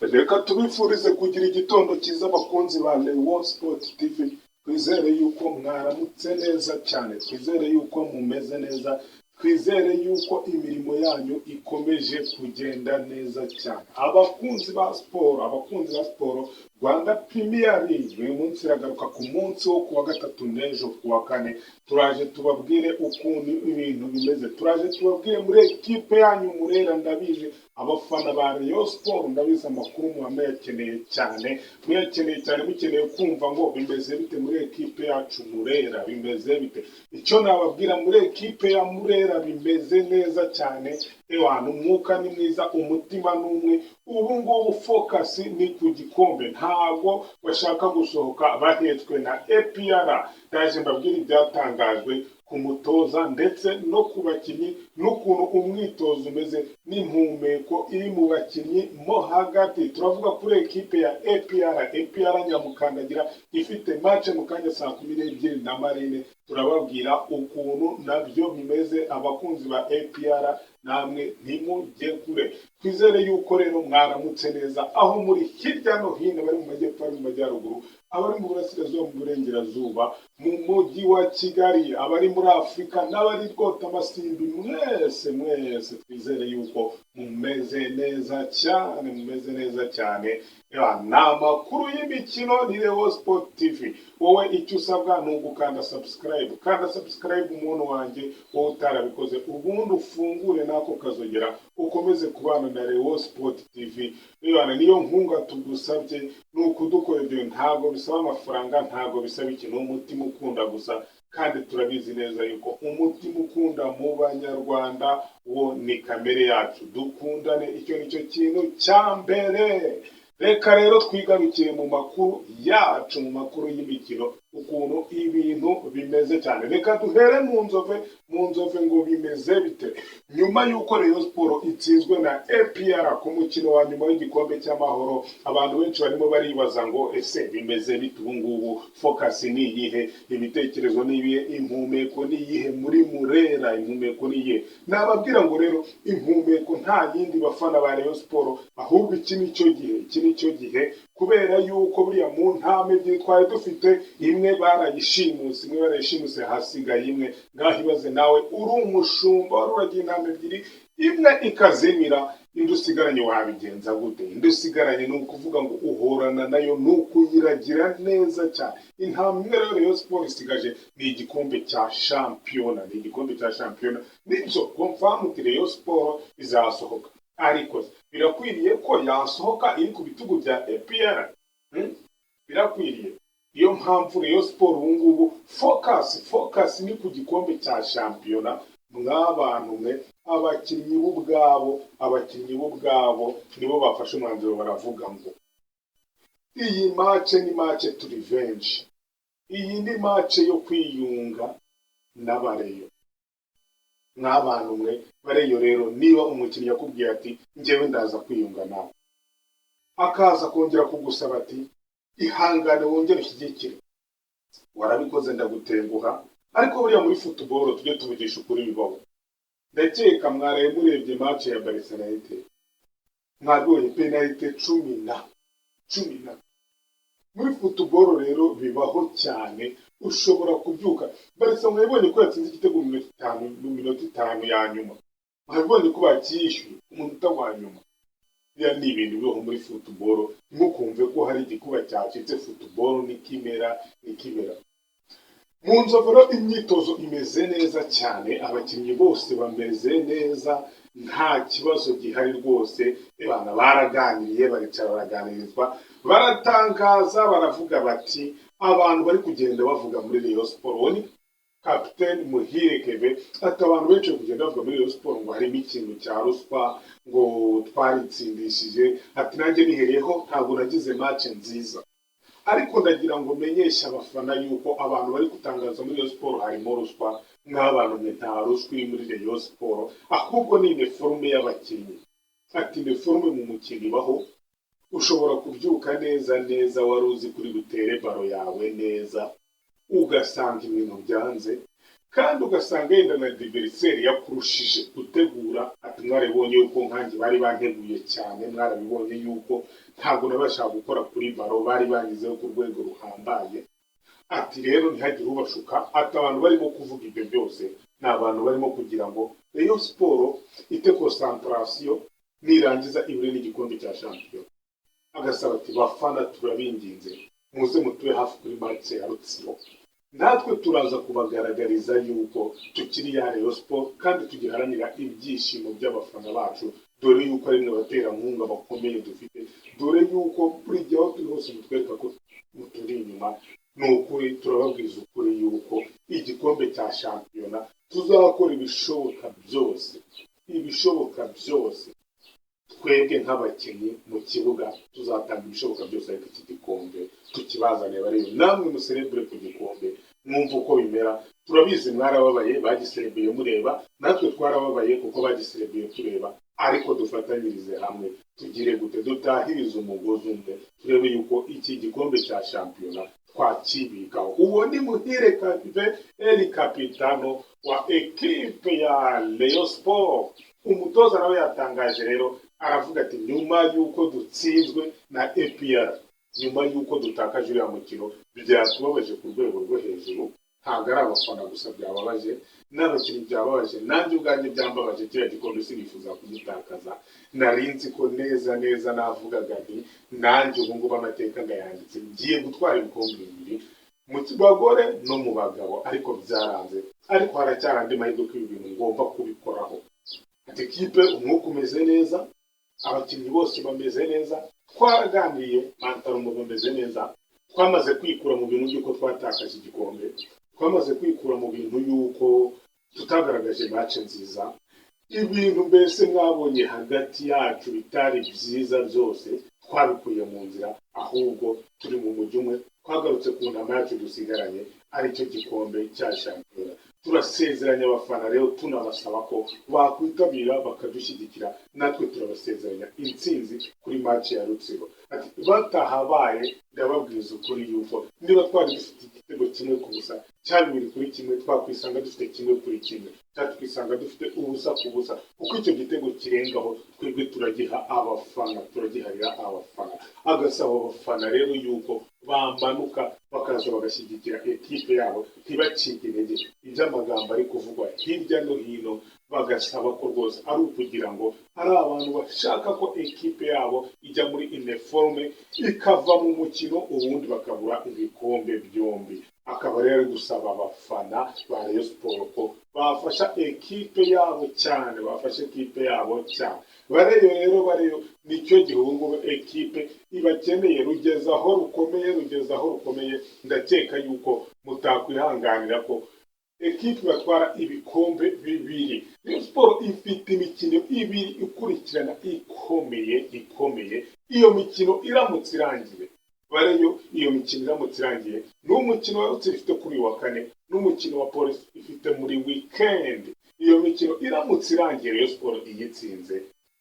reka tubifurize kugira igitondo cyiza abakunzi ba Rayon Sport TV. Twizere yuko mwaramutse neza cyane, twizere yuko mumeze neza, twizere yuko imirimo yanyu ikomeje kugenda neza cyane. Abakunzi ba siporo, Rwanda Premier League uyu munsi iragaruka ku munsi wo kuwa gatatu n'ejo kuwa kane. Turaje tubabwire ukuntu ibintu bimeze, turaje tubabwire muri ekipe yanyu Murera. Ndabizi abafana ba Rayon Sport, ndabizi amakuru muyakeneye cyane, mukeneye kumva ngo bimeze bite muri ekipe yacu Murera, bimeze bite. Icyo nababwira muri ekipe ya Murera bimeze neza cyane. Ewana, umwuka ni mwiza, umutima ni umwe. Ubu ngubu focus ni ku gikombe, ntabwo bashaka gusohoka bahetswe na APR. Ndaje mbabwira ibyatangajwe ku mutoza ndetse no ku bakinnyi n'ukuntu umwitozo umeze n'impumeko iri mu bakinnyi mo hagati. Turavuga kuri ekipe ya APR Nyamukandagira ifite match mu kanya saa 12 na Marine. Turababwira ukuntu nabyo bimeze. Abakunzi ba APR namwe ntimujye kure, twizere yuko rero mwaramutse neza aho muri hirya no hino, bari mu majyepfo, bari mu majyaruguru, abari mu burasirazuba, mu burengerazuba, mu mujyi wa Kigali, abari muri Afurika n'abari rwota amasimbi, mwese twizere yuko mumeze neza cyane, mumeze neza cyane. Ni amakuru y'imikino ni Rayon Sport TV. Wowe icyo usabwa ni ugukanda subscribe, kanda subscribe umuntu wanjye wowe utarabikoze, ubundi ufungure nako kazogera, ukomeze kubana na Rayon Sport TV. Niyo nkunga tugusabye, ni ukudukorera ibyo. Ntabwo bisaba amafaranga, ntabwo bisaba ikintu, umutima ukunda gusa. Kandi turabizi neza yuko umutima ukunda mu banyarwanda wo ni kamere yacu. Dukundane, icyo nicyo kintu cya mbere. Reka rero twigarukire mu makuru yacu, mu makuru y'imikino, ukuntu ibintu bimeze cyane. Reka duhere mu nzove ngo bimeze bite nyuma y'uko Rayon Sport itsinzwe na APR ku mukino wa nyuma w'igikombe cy'amahoro. Abantu benshi barimo baribaza ngo ese bimeze bite ubu ngubu, focus ni iyihe, ibitekerezo ni ibihe, impumeko ni iyihe muri Murera, impumeko ni iyihe? Nababwira ngo rero impumeko nta yindi bafana ba Rayon Sport, ahubwo iki nicyo gihe, kubera yuko buriya mu ntame ebyiri twari dufite, imwe barayishimuse, hasigaye imwe. Ngaho ibaze nawe, uri umushumba wari uragiye intame ebyiri, imwe ikazimira, indi usigaranye wabigenza gute? Indi usigaranye ni ukuvuga ngo uhorana nayo, ni ukuyiragira neza cyane. Intama imwe rero Rayon Sport isigaje ni igikombe cya shampiyona, nibyo confirm Rayon Sport izasohoka, ariko birakwiriye ko yasohoka iri ku bitugu bya APR? Birakwiriye. Iyo mpamvu Rayon Sport ubu ngubu focus ni ku gikombe cya shampiyona. Mwabantu mwe, abakinnyi b'ubwabo nibo bafashe umwanzuro, baravuga ngo iyi match ni match to revenge, iyi ni match yo kwiyunga n'abareyo. Mwabantu mwe bareyo rero, niba umukinnyi yakubwiye ati njyewe ndaza kwiyunga nawe, akaza kongera kugusaba ati ihangane wongere ushyigikire, warabikoze ndagutenguha. Ariko buriya muri football tujye tuvugisha ukuri bibaho. Ndakeka mwaraye murebye match ya Barcelona na Inter, mwabonye penalty 10 muri football rero bibaho cyane. Ushobora kubyuka Barcelona mwabonye ko yatsinze igitego mu minota 5 ya nyuma, mwabonye ko bakishyuye umunota wa nyuma. Ya ni ibintu bibaho muri football, ntimukumve ko hari igikuba cyacitse. Football ni kimera. Mu nzovero imyitozo imeze neza cyane, abakinnyi bose bameze neza, nta kibazo gihari rwose. Abana baraganiriye, baricara baraganirizwa, baratangaza, baravuga bati abantu bari kugenda bavuga muri Rayon Sport, ni Captain Muhire Keve ati abantu benshi kugenda bavuga muri Rayon Sport ngo harimo ikintu cya ruswa, ngo twaritsindishije. Ati nanjye nihereyeho, ntabwo nagize match nziza, ariko ndagira ngo menyeshe abafana yuko abantu bari gutangaza muri Rayon Sport harimo ruswa. Nk'abantu mwe, nta ruswa iri muri Rayon Sport, ahubwo ni uniforme y'abakinnyi. Ati uniforme mu mukinnyi ibaho, ushobora kubyuka neza wari uzi kuri butere baro yawe neza, ugasanga ibintu byanze, kandi ugasanga yenda na diveriseri yakurushije gutegura ati mwarabibonye yuko nkanjye bari banteguye cyane mwarabibonye yuko ntabwo nabashaka gukora kuri baro bari banyizeho ku rwego ruhambaye ati rero ntihagire ubashuka ati abantu barimo kuvuga ibyo byose ni abantu barimo kugira ngo Rayon Sport ite concentration nirangiza ibure n'igikombe cya shampiyona agasaba ati bafana turabinginze muze mutuye hafi kuri match ya Rutsiro natwe turaza kubagaragariza yuko tukiri ya Rayon Sport kandi tugiharanira ibyishimo by'abafana bacu dore yuko ari mwe baterankunga bakomeye dufite dore yuko buri gihe aho turi hose mutwereka ko muturi inyuma ni ukuri turababwiza ukuri yuko igikombe cya shampiyona tuzakora ibishoboka byose twebwe nk'abakinnyi mu kibuga tuzatanga ibishoboka byose ariko iki gikombe tukibazane barebe namwe muserebure ku gikombe mwumva uko bimera turabizi mwarababaye bagiserebuye mureba natwe twarababaye kuko bagiserebuye tureba ariko dufatanyirize hamwe tugire gute dutahirize umugozi umwe turebe yuko iki gikombe cya shampiyona twakibikaho uwo ni Muhire Eli kapitano wa ekipe ya Rayon Sport umutoza nawe yatangaje rero aravuga ati nyuma yuko dutsinzwe na APR nyuma yuko dutakaje uriya mukino byatubabaje ku rwego rwo hejuru ntabwo ari abafana gusa byababaje n'abakinnyi byababaje nanjye ubwanjye byambabaje kiriya gikombe sinifuza kugitakaza narinzi ko neza navugaga nti nanjye ubu ngubu amateka ngayanditse ngiye gutwara ibikombe bibiri mu bagore no mu bagabo ariko byaranze ariko haracyari andi mahirwe ko ibi bintu ngomba kubikoraho ati kipe umwuka umeze neza abakinnyi bose bameze neza twaraganiriye Mantarumo bameze neza twamaze kwikura mu bintu by'uko twatakaje igikombe twamaze kwikura mu bintu y'uko tutagaragaje match nziza ibintu mbese mwabonye hagati yacu bitari byiza byose twabikuye mu nzira ahubwo turi mu mujyi umwe twagarutse ku ntama yacu dusigaranye aricyo gikombe cya shampiyona turasezeranya abafana rero tunabasaba ko bakwitabira bakadushyigikira natwe turabasezeranya intsinzi kuri match ya Rutsiro ati batahabaye ndababwiza ukuri yuko niba twari dufite igitego kimwe ku busa cyangwa bibiri kuri kimwe twakwisanga dufite kimwe kuri kimwe cyangwa tukisanga dufite ubusa ku busa kuko icyo gitego kirengaho twebwe turagiha abafana turagiharira abafana agasaba abafana rero yuko bamanuka bakaza bagashyigikira ekipe yabo ntibacike intege iby'amagambo ari kuvugwa hirya no hino bagasaba ko rwose ari ukugira ngo ari abantu bashaka ko ekipe yabo ijya muri uniforme ikava mu mukino ubundi bakabura ibikombe byombi akaba rero gusaba abafana ba Rayon Sport ko bafasha ekipe yabo cyane bareyo nicyo gihungu ekipe ibakeneye rugeza aho rukomeye ndakeka yuko mutakwihanganira ko ekipe batwara ibikombe bibiri Rayon Sport ifite imikino ibiri ikurikirana ikomeye iyo mikino iramutse irangiye bareyo iyo mikino iramutse irangiye n'umukino wa Rutsiro ifite kuri wa kane n'umukino wa Police ifite muri weekend iyo mikino iramutse irangiye Rayon Sport igitsinze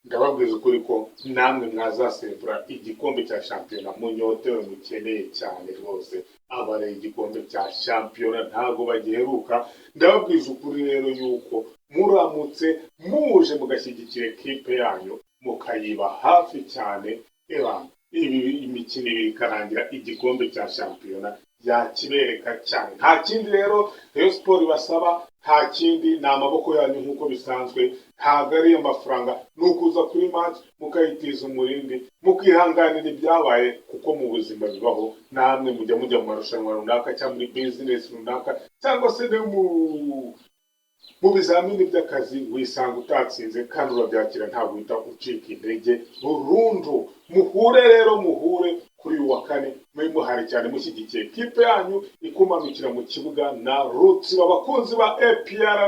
ndababwiza ukuri ko namwe mwazaserebura igikombe cya shampiyona munyotewe mukeneye cyane rwose abare igikombe cya shampiyona ntago bagiheruka ndababwiza ukuri rero yuko muramutse muje mugashyigikira ekipe yanyu mukayiba hafi cyane imikino ibiri ikarangira igikombe cya shampiyona yakibereka cyane nta kindi rero Rayon Sport basaba nta kindi ni amaboko yanyu nk'uko bisanzwe ntabwo ari amafaranga ni ukuza kuri match mukayitiza umurindi mukihanganira ibyabaye kuko mu buzima bibaho namwe mujya mu marushanwa runaka cyangwa muri business runaka cyangwa se no mu bizamini by'akazi wisanga utatsinze kandi urabyakira ntabwo uhita ucika intege burundu muhure kuri uyu wa kane muri muhari cyane mushyigikiye kipe yanyu ikumanukira mu kibuga na Rutsiro abakunzi ba APR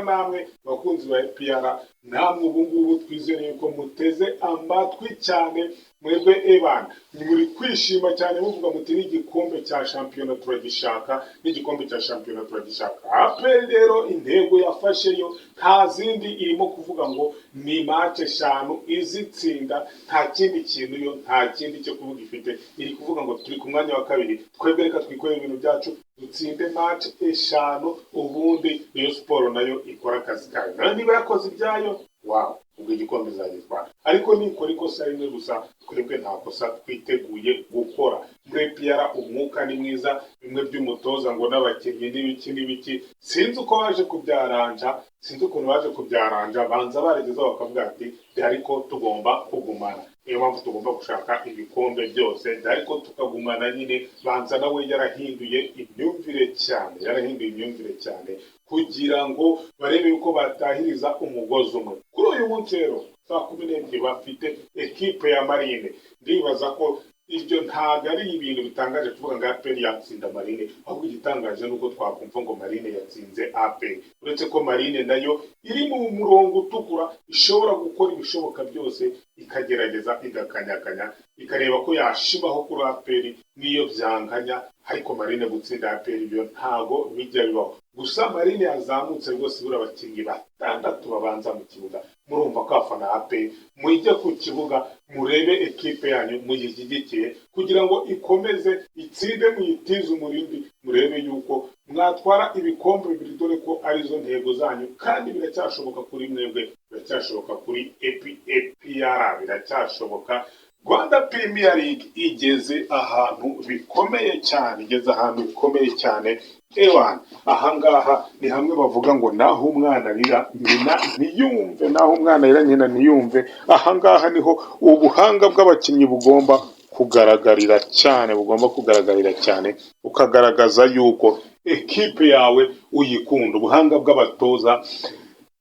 namwe ubu ngubu twizereye ko muteze amatwi cyane mwebwe ebana muri kwishima cyane muvuga muti n'igikombe cya shampiyona turagishaka, n'igikombe cya shampiyona turagishaka. APR rero intego yafasheyo nta zindi, irimo kuvuga ngo ni match 5 izitsinda, nta kindi kintu yo, nta kindi cyo kuvuga ifite. Iri kuvuga ngo turi ku mwanya wa kabiri, twebwe reka twikorere ibintu byacu dutsinde match 5 ubundi Rayon Sport nayo ikora akazi kayo. Nayo niba yakoze ibyayo, wow, ubwo igikombe izagitwara. Ariko nikora ikosa rimwe gusa, twebwe nta kosa twiteguye gukora. Muri APR umwuka ni mwiza, bimwe by'umutoza ngo n'abakinnyi n'ibiki sinzi uko baje kubyaranja, sinzi ukuntu baje kubyaranja, banza baregezaho bakavuga ati ariko tugomba kugumana, niyo mpamvu tugomba gushaka ibikombe byose, ariko tukagumana nyine. Banza nawe yarahinduye imyumvire cyane kugira ngo barebe yuko batahiriza umugozi umwe. Kuri uyu munsi rero saa 12 bafite ekipe ya Marine. Ndibaza ko ibyo ntabwo ari ibintu bitangaje kuvuga ngo APR yatsinda Marine, ahubwo igitangaje nuko twakumva ngo Marine yatsinze APR. Uretse ko Marine nayo iri mu murongo utukura, ishobora gukora ibishoboka byose, ikagerageza igakanyakanya, ikareba ko yashibaho kuri APR niyo byanganya. Ariko Marine gutsinda APR ibyo ntago bijya bibaho. Gusa Marine yazamutse rwose, buri abakinnyi 6 babanza mu kibuga. Murumva ko afana APR mujye ku kibuga murebe ekipe yanyu muyishyigikiye kugira ngo ikomeze itsinde, muyitize umurindi, murebe yuko mwatwara ibikombe bibiri, dore ko arizo ntego zanyu, kandi biracyashoboka kuri mwebwe, biracyashoboka kuri APR, biracyashoboka. Rwanda Premier League igeze ahantu bikomeye cyane, ewana. Ahangaha ni hamwe bavuga ngo naho umwana arira nyina ntiyumve, ahangaha niho ubuhanga bw'abakinnyi bugomba kugaragarira cyane, ukagaragaza yuko ekipe yawe uyikunda. Ubuhanga bw'abatoza,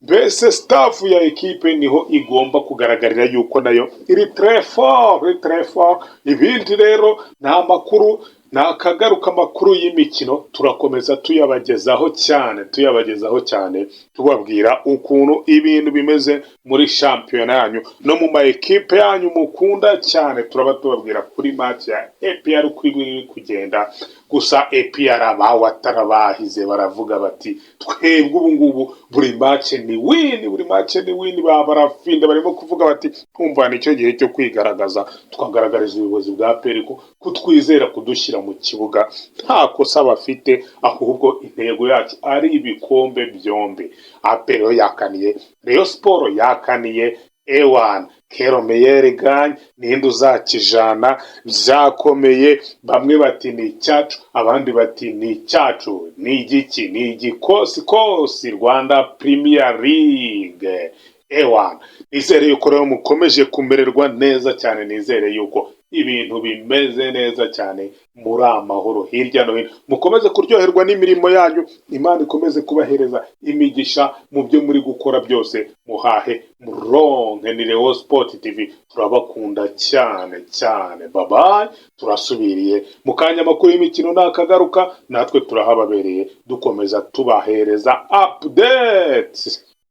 mbese staff ya ekipe niho igomba kugaragarira yuko nayo iri très fort. Ibindi rero nta makuru, nakagaruka amakuru y'imikino turakomeza tuyabagezaho cyane, tubabwira ukuntu ibintu bimeze muri shampiyona yanyu no mu ma ekipe yanyu mukunda cyane. Turaba tubabwira kuri match ya APR uko iri kugenda. Gusa APR batarabahize baravuga bati twebwe ubu ngubu buri match ni win, barafinda, barimo kuvuga bati twumva nicyo gihe cyo kwigaragaza, tukagaragariza ubuyobozi bwa APR ko kutwizera kudushyira mu kibuga nta kosa bafite, ahubwo intego yacu ari ibikombe byombi. APR yakaniye, Rayon Sport yakaniye, ewan kero meyere ganye ninde uzakijana, byakomeye. Bamwe bati ni icyacu, abandi bati ni icyacu. Ni igiki? Ni igikosi Rwanda Premier League. Ewan, nizere yuko rero mukomeje kumererwa neza cyane, nizere yuko ibintu bimeze neza cyane, muri amahoro hirya no hino. Mukomeze kuryoherwa n'imirimo yanyu, Imana ikomeze kubahereza imigisha mu byo muri gukora byose. Muhahe muronke. ni Rayon Sport TV, turabakunda cyane. Bye, turasubiriye mu kanya. Amakuru y'imikino nakagaruka, natwe turahababereye dukomeza tubahereza updates.